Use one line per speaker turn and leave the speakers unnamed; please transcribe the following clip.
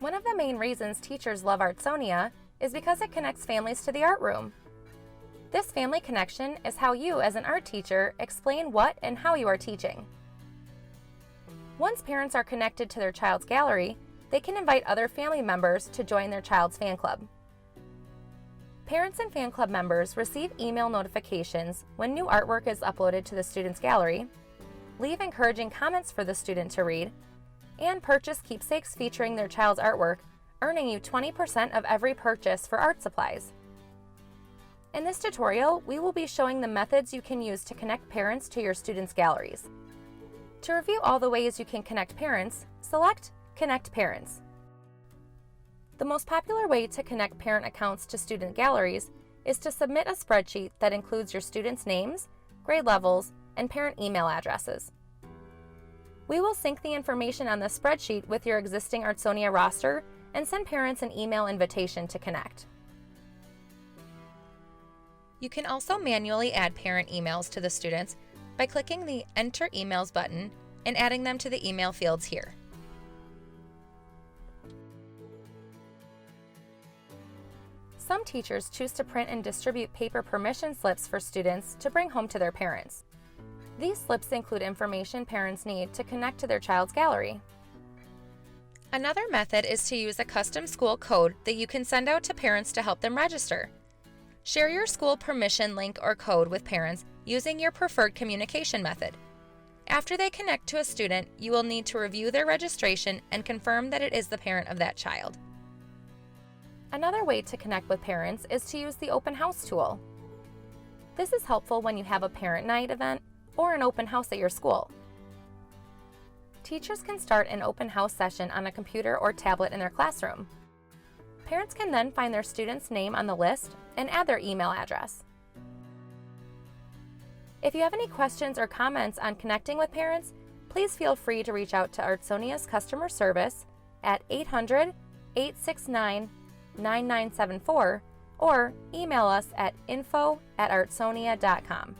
One of the main reasons teachers love Artsonia is because it connects families to the art room. This family connection is how you, as an art teacher, explain what and how you are teaching. Once parents are connected to their child's gallery, they can invite other family members to join their child's fan club. Parents and fan club members receive email notifications when new artwork is uploaded to the student's gallery, leave encouraging comments for the student to read, and purchase keepsakes featuring their child's artwork, earning you 20% of every purchase for art supplies. In this tutorial, we will be showing the methods you can use to connect parents to your students' galleries. To review all the ways you can connect parents, select Connect Parents. The most popular way to connect parent accounts to student galleries is to submit a spreadsheet that includes your students' names, grade levels, and parent email addresses. We will sync the information on the spreadsheet with your existing Artsonia roster and send parents an email invitation to connect. You can also manually add parent emails to the students by clicking the Enter Emails button and adding them to the email fields here. Some teachers choose to print and distribute paper permission slips for students to bring home to their parents. These slips include information parents need to connect to their child's gallery. Another method is to use a custom school code that you can send out to parents to help them register. Share your school permission link or code with parents using your preferred communication method. After they connect to a student, you will need to review their registration and confirm that it is the parent of that child. Another way to connect with parents is to use the open house tool. This is helpful when you have a parent night event or an open house at your school. Teachers can start an open house session on a computer or tablet in their classroom. Parents can then find their student's name on the list and add their email address. If you have any questions or comments on connecting with parents, please feel free to reach out to Artsonia's customer service at 800-869-9974 or email us at info@artsonia.com.